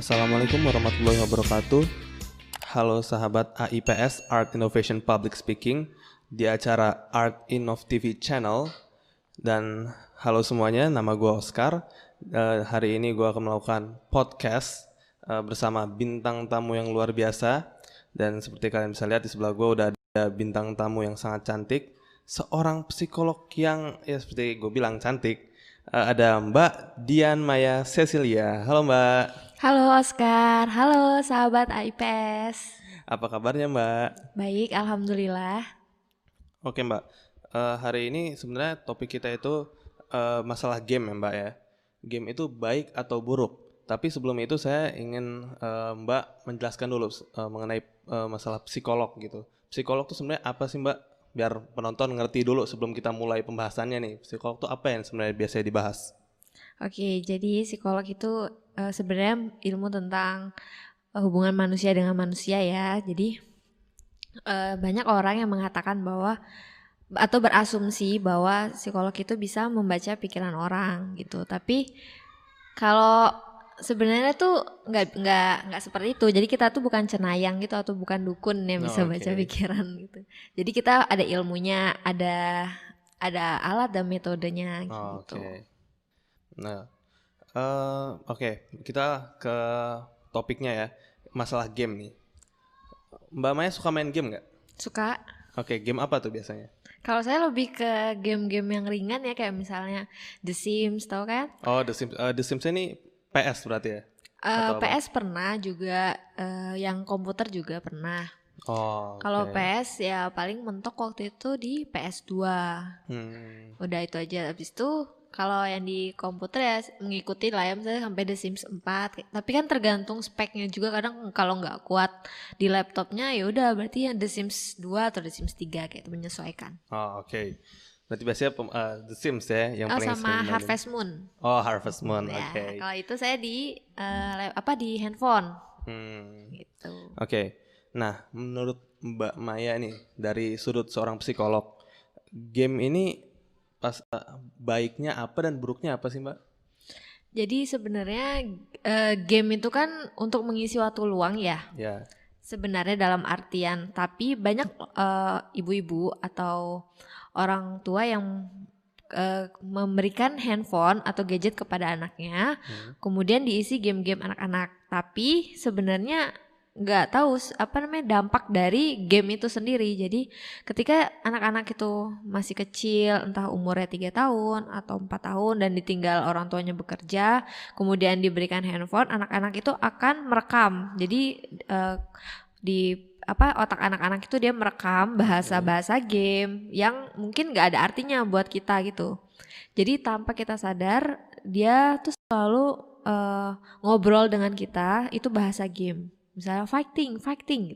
Assalamualaikum warahmatullahi wabarakatuh. Halo sahabat AIPS Art Innovation Public Speaking di acara Art Innov TV Channel. Dan halo semuanya, nama gue Oscar. Hari ini gue akan melakukan podcast bersama bintang tamu yang luar biasa. Dan seperti kalian bisa lihat di sebelah gue udah ada bintang tamu yang sangat cantik. Seorang psikolog yang ya seperti gue bilang cantik. Ada Mbak Dian Maya Cecilia. Halo Mbak. Halo Oscar, halo sahabat AIPS. Apa kabarnya Mbak? Baik, alhamdulillah. Oke Mbak, hari ini sebenarnya topik kita itu masalah game ya Mbak ya. Game itu baik atau buruk. Tapi sebelum itu saya ingin Mbak menjelaskan dulu mengenai masalah psikolog gitu. Psikolog itu sebenarnya apa sih Mbak? Biar penonton ngerti dulu sebelum kita mulai pembahasannya nih. Psikolog itu apa yang sebenarnya biasanya dibahas? Oke, jadi psikolog itu sebenarnya ilmu tentang hubungan manusia dengan manusia ya. Jadi banyak orang yang mengatakan bahwa atau berasumsi bahwa psikolog itu bisa membaca pikiran orang gitu. Tapi kalau sebenarnya tuh nggak seperti itu. Jadi kita tuh bukan cenayang gitu atau bukan dukun yang bisa baca pikiran gitu. Jadi kita ada ilmunya, ada alat dan metodenya gitu. Nah, oke, kita ke topiknya ya, masalah game nih. Mbak Maya suka main game nggak? Suka. Oke, game apa tuh biasanya? Kalau saya lebih ke game-game yang ringan ya, kayak misalnya The Sims, tau kan? Oh, The Sims. The Sims ini PS berarti ya? Atau PS pernah juga, yang komputer juga pernah. Oh, Kalau PS ya paling mentok waktu itu di PS2. Udah itu aja. Habis itu kalau yang di komputer ya mengikuti lah ya, misalnya sampai The Sims 4. Tapi kan tergantung speknya juga, kadang kalau nggak kuat di laptopnya ya udah berarti yang The Sims 2 atau The Sims 3 kayak itu menyesuaikan. Oh, oke. Berarti biasanya The Sims ya yang paling sama sering Harvest Moon. Oh, Harvest Moon. Ya, Oke. kalau itu saya di di handphone. Gitu. Oke. Nah, menurut Mbak Maya nih dari sudut seorang psikolog, game ini baiknya apa dan buruknya apa sih Mbak? Jadi sebenarnya game itu kan untuk mengisi waktu luang ya. Ya. Sebenarnya dalam artian, tapi banyak ibu-ibu atau orang tua yang memberikan handphone atau gadget kepada anaknya, kemudian diisi game-game anak-anak. Tapi sebenarnya nggak tahu dampak dari game itu sendiri. Jadi ketika anak-anak itu masih kecil, entah umurnya 3 tahun atau 4 tahun dan ditinggal orang tuanya bekerja, kemudian diberikan handphone, anak-anak itu akan merekam. Jadi di otak anak-anak itu dia merekam bahasa-bahasa game yang mungkin nggak ada artinya buat kita gitu. Jadi tanpa kita sadar dia tuh selalu ngobrol dengan kita itu bahasa game. Misalnya fighting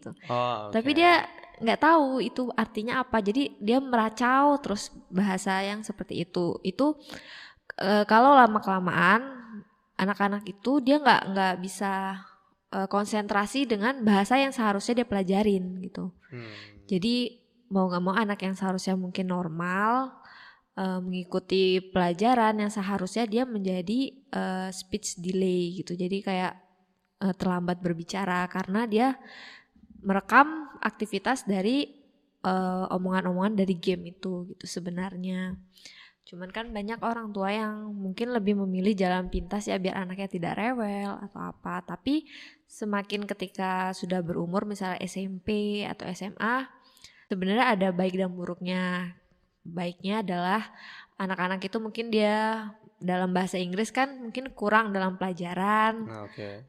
gitu. Oh, Tapi dia nggak tahu itu artinya apa. Jadi dia meracau terus bahasa yang seperti itu. Itu kalau lama kelamaan anak-anak itu dia nggak bisa konsentrasi dengan bahasa yang seharusnya dia pelajarin gitu. Jadi mau nggak mau anak yang seharusnya mungkin normal mengikuti pelajaran yang seharusnya dia menjadi speech delay gitu. Jadi kayak terlambat berbicara karena dia merekam aktivitas dari omongan-omongan dari game itu gitu sebenarnya. Cuman kan banyak orang tua yang mungkin lebih memilih jalan pintas ya biar anaknya tidak rewel atau apa. Tapi semakin ketika sudah berumur misalnya SMP atau SMA, sebenarnya ada baik dan buruknya. Baiknya adalah anak-anak itu mungkin dia dalam bahasa Inggris kan mungkin kurang dalam pelajaran.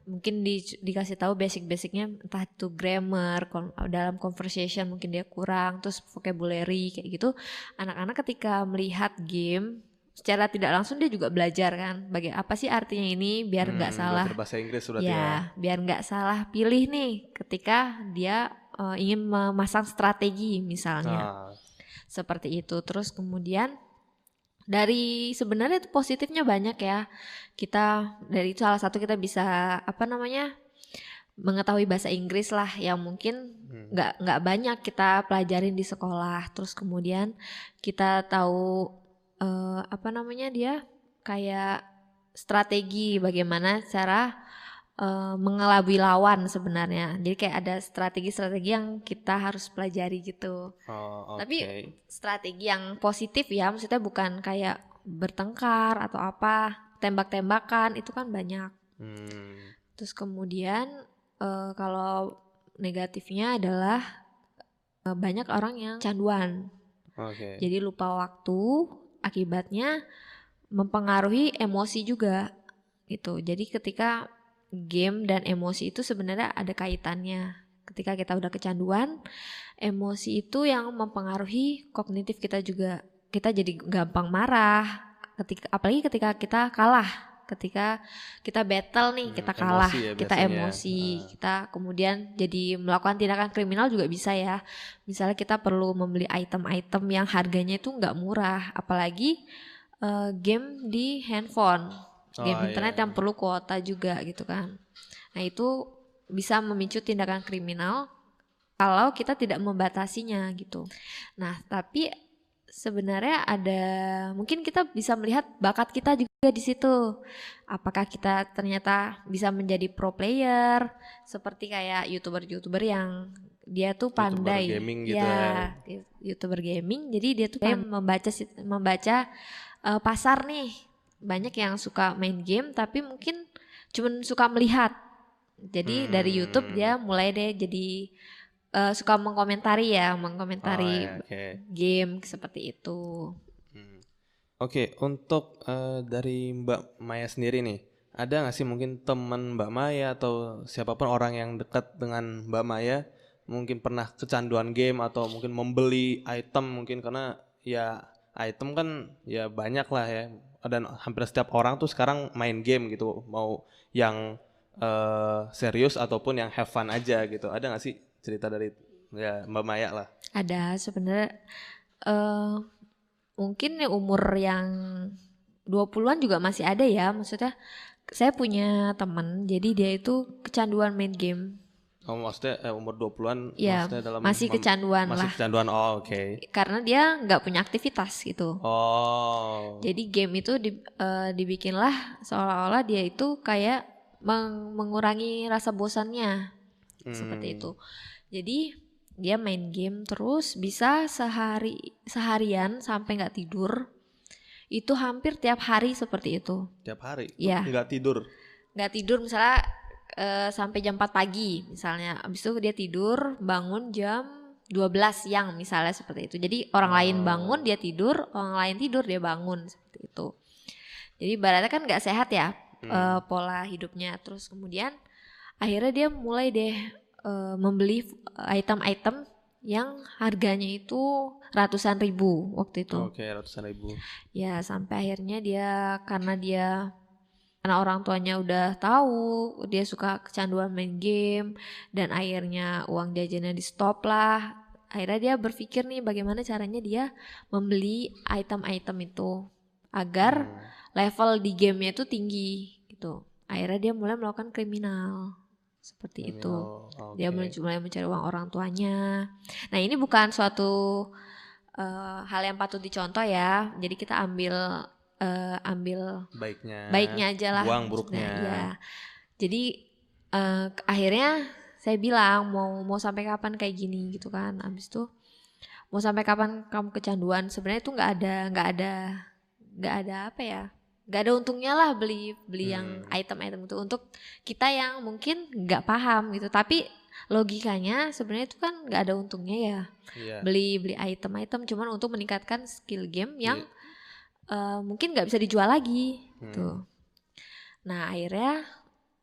Mungkin dikasih tahu basic-basicnya, entah itu grammar, dalam conversation mungkin dia kurang, terus vocabulary kayak gitu. Anak-anak ketika melihat game secara tidak langsung dia juga belajar kan, apa sih artinya ini biar nggak salah bahasa Inggris biar nggak salah pilih nih ketika dia ingin memasang strategi misalnya. Seperti itu. Terus kemudian dari sebenarnya itu positifnya banyak ya. Kita dari itu salah satu kita bisa mengetahui bahasa Inggris lah yang mungkin nggak banyak kita pelajarin di sekolah. Terus kemudian kita tahu dia kayak strategi bagaimana cara mengelabui lawan sebenarnya. Jadi kayak ada strategi-strategi yang kita harus pelajari gitu. Oh, Tapi oke. strategi yang positif ya, maksudnya bukan kayak bertengkar atau apa, tembak-tembakan itu kan banyak. Hmm, Terus kemudian kalau negatifnya adalah banyak orang yang canduan. oke. Jadi lupa waktu, akibatnya mempengaruhi emosi juga gitu. Jadi ketika game dan emosi itu sebenarnya ada kaitannya. Ketika kita udah kecanduan, emosi itu yang mempengaruhi kognitif kita juga. Kita jadi gampang marah, apalagi ketika kita kalah. Ketika kita battle nih, kita kalah, Emosi ya kita biasanya. emosi, kita kemudian jadi melakukan tindakan kriminal juga bisa ya. Misalnya kita perlu membeli item-item yang harganya itu nggak murah, apalagi game di handphone, game internet Iya. yang perlu kuota juga gitu kan. Nah itu bisa memicu tindakan kriminal kalau kita tidak membatasinya gitu. Nah tapi sebenarnya ada, mungkin kita bisa melihat bakat kita juga di situ. Apakah kita ternyata bisa menjadi pro player seperti kayak youtuber-youtuber yang dia tuh YouTuber pandai gaming gitu ya. youtuber gaming, jadi dia tuh pandai membaca pasar nih. Banyak yang suka main game tapi mungkin cuman suka melihat. Jadi dari YouTube dia mulai deh jadi suka mengkomentari Oh ya, oke. game seperti itu. Oke, untuk dari Mbak Maya sendiri nih, ada nggak sih mungkin teman Mbak Maya atau siapapun orang yang dekat dengan Mbak Maya mungkin pernah kecanduan game atau mungkin membeli item mungkin karena ya item kan ya banyak lah ya dan hampir setiap orang tuh sekarang main game gitu mau yang serius ataupun yang have fun aja gitu. Ada nggak sih cerita dari ya Mbak Maya lah? Ada sebenarnya eh mungkin umur yang 20-an juga masih ada ya. Maksudnya saya punya teman, jadi dia itu kecanduan main game. Oh, maksudnya umur 20-an Ya, maksudnya dalam masih kecanduan masih lah. kecanduan. Oh, oke. Karena dia nggak punya aktivitas gitu. Oh. Jadi game itu dibikinlah seolah-olah dia itu kayak mengurangi rasa bosannya. Seperti itu. Jadi dia main game terus bisa seharian sampai nggak tidur. Itu hampir tiap hari seperti itu. Tiap hari? Ya. Nggak tidur? Nggak tidur misalnya sampai jam 4 pagi misalnya. Abis itu dia tidur, bangun jam 12 siang misalnya seperti itu. Jadi orang lain bangun dia tidur, orang lain tidur dia bangun seperti itu. Jadi ibaratnya kan nggak sehat ya pola hidupnya. Terus kemudian akhirnya dia mulai deh membeli item-item yang harganya itu ratusan ribu waktu itu. Oke, ratusan ribu. Ya sampai akhirnya karena orang tuanya udah tahu dia suka kecanduan main game dan akhirnya uang jajannya di stop lah. Akhirnya dia berpikir nih bagaimana caranya dia membeli item-item itu agar level di gamenya itu tinggi gitu. Akhirnya dia mulai melakukan kriminal seperti itu. Dia mulai mencari uang orang tuanya. Nah ini bukan suatu hal yang patut dicontoh ya. Jadi kita ambil baiknya aja lah. Buang buruknya. Ya. Jadi akhirnya saya bilang mau sampai kapan kayak gini gitu kan. Abis itu mau sampai kapan kamu kecanduan? Sebenarnya itu nggak ada apa ya? Nggak ada untungnya lah beli yang item-item itu untuk kita yang mungkin nggak paham gitu. Tapi logikanya sebenarnya itu kan nggak ada untungnya ya. Yeah. Beli item-item cuman untuk meningkatkan skill game yang mungkin nggak bisa dijual lagi gitu. Nah akhirnya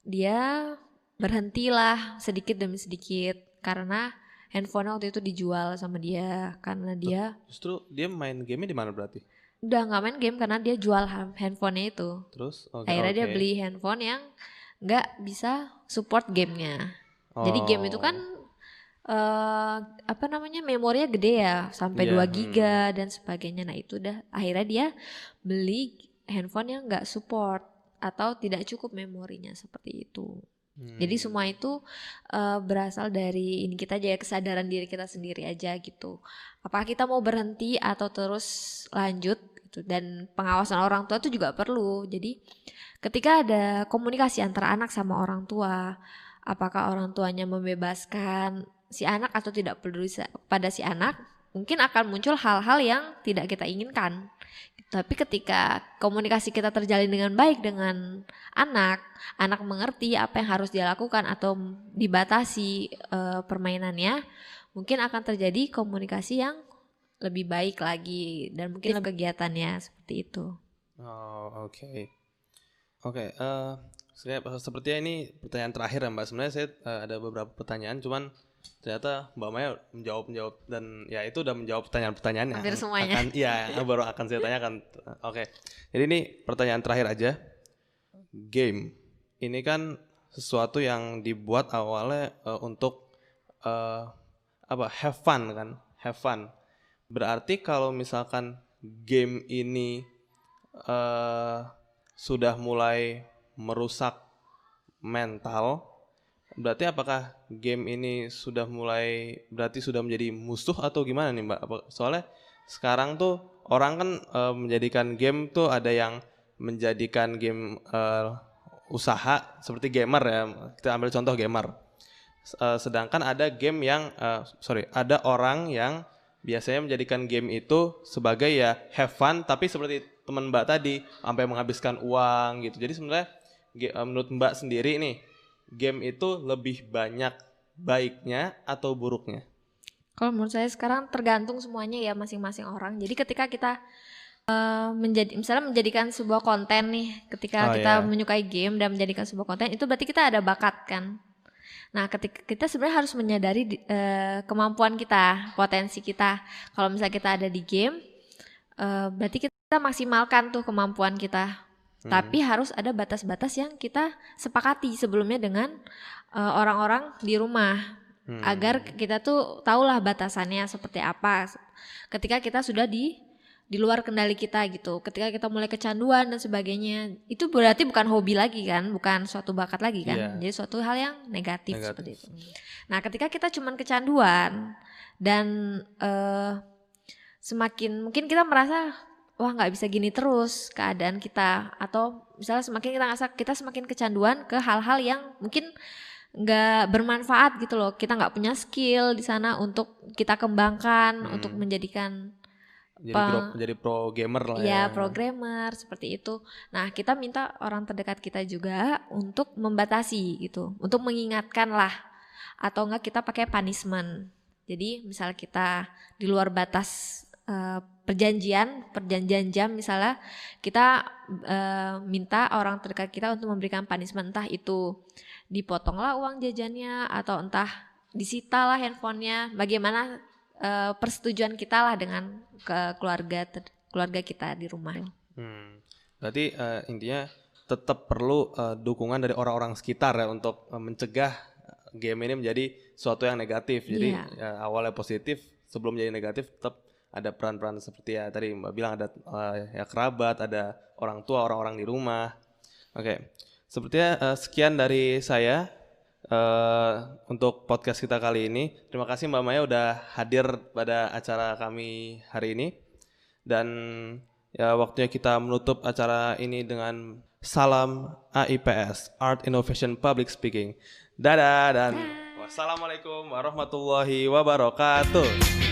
dia berhentilah sedikit demi sedikit karena handphone waktu itu dijual sama dia karena dia justru dia main gamenya di mana berarti? Udah nggak main game karena dia jual handphonenya itu. Terus akhirnya dia beli handphone yang nggak bisa support gamenya. Jadi game itu kan memorinya gede ya sampai 2 giga dan sebagainya. Nah itu udah akhirnya dia beli handphone yang nggak support atau tidak cukup memorinya seperti itu. Jadi semua itu berasal dari ini kita aja ya, kesadaran diri kita sendiri aja gitu. Apakah kita mau berhenti atau terus lanjut itu gitu. Dan pengawasan orang tua itu juga perlu. Jadi ketika ada komunikasi antara anak sama orang tua, apakah orang tuanya membebaskan si anak atau tidak peduli pada si anak, mungkin akan muncul hal-hal yang tidak kita inginkan. Tapi ketika komunikasi kita terjalin dengan baik dengan anak mengerti apa yang harus dia lakukan atau dibatasi permainannya, mungkin akan terjadi komunikasi yang lebih baik lagi dan mungkin kegiatannya seperti itu. Oh, oke. Oke, sepertinya ini pertanyaan terakhir ya Mbak. Sebenarnya saya ada beberapa pertanyaan, cuman ternyata Mbak Maya menjawab dan ya itu udah menjawab pertanyaan-pertanyaan yang Hampir semuanya. baru akan saya tanyakan. Oke. Jadi ini pertanyaan terakhir aja. Game ini kan sesuatu yang dibuat awalnya untuk have fun kan, have fun. Berarti kalau misalkan game ini sudah mulai merusak mental, berarti apakah game ini sudah menjadi musuh atau gimana nih Mbak? Soalnya sekarang tuh orang kan menjadikan game tuh ada yang menjadikan game usaha seperti gamer ya. Kita ambil contoh gamer. Sedangkan ada game yang ada orang yang biasanya menjadikan game itu sebagai ya have fun, tapi seperti teman Mbak tadi sampai menghabiskan uang gitu. Jadi sebenarnya menurut Mbak sendiri nih, game itu lebih banyak baiknya atau buruknya? Kalau menurut saya sekarang tergantung semuanya ya masing-masing orang. Jadi ketika kita misalnya menjadikan sebuah konten nih, ketika kita menyukai game dan menjadikan sebuah konten, itu berarti kita ada bakat kan. Nah, ketika kita sebenarnya harus menyadari kemampuan kita, potensi kita. Kalau misalnya kita ada di game, berarti kita maksimalkan tuh kemampuan kita. Tapi harus ada batas-batas yang kita sepakati sebelumnya dengan orang-orang di rumah, agar kita tuh tahulah batasannya seperti apa. Ketika kita sudah di luar kendali kita gitu, ketika kita mulai kecanduan dan sebagainya, itu berarti bukan hobi lagi kan, bukan suatu bakat lagi kan, jadi suatu hal yang negatif. Seperti itu. Nah, ketika kita cuman kecanduan dan semakin mungkin kita merasa wah nggak bisa gini terus keadaan kita, atau misalnya semakin kita ngerasa kita semakin kecanduan ke hal-hal yang mungkin nggak bermanfaat gitu loh, kita nggak punya skill di sana untuk kita kembangkan untuk menjadikan jadi pro gamer lah ya. Ya, programmer seperti itu. Nah, kita minta orang terdekat kita juga untuk membatasi gitu, untuk mengingatkan lah, atau enggak kita pakai punishment. Jadi misal kita di luar batas perjanjian jam, misalnya kita minta orang terdekat kita untuk memberikan punishment, entah itu dipotonglah uang jajannya atau entah disita lah handphonenya, bagaimana persetujuan kita lah dengan keluarga kita di rumah. Berarti intinya tetap perlu dukungan dari orang-orang sekitar ya untuk mencegah game ini menjadi sesuatu yang negatif. Jadi awalnya positif, sebelum jadi negatif tetap ada peran-peran seperti ya tadi Mbak bilang, ada ya kerabat, ada orang tua, orang-orang di rumah. Oke. Sepertinya sekian dari saya untuk podcast kita kali ini. Terima kasih Mbak Maya udah hadir pada acara kami hari ini. Dan ya waktunya kita menutup acara ini dengan salam AIPS, Art Innovation Public Speaking. Dadah dan wassalamualaikum warahmatullahi wabarakatuh.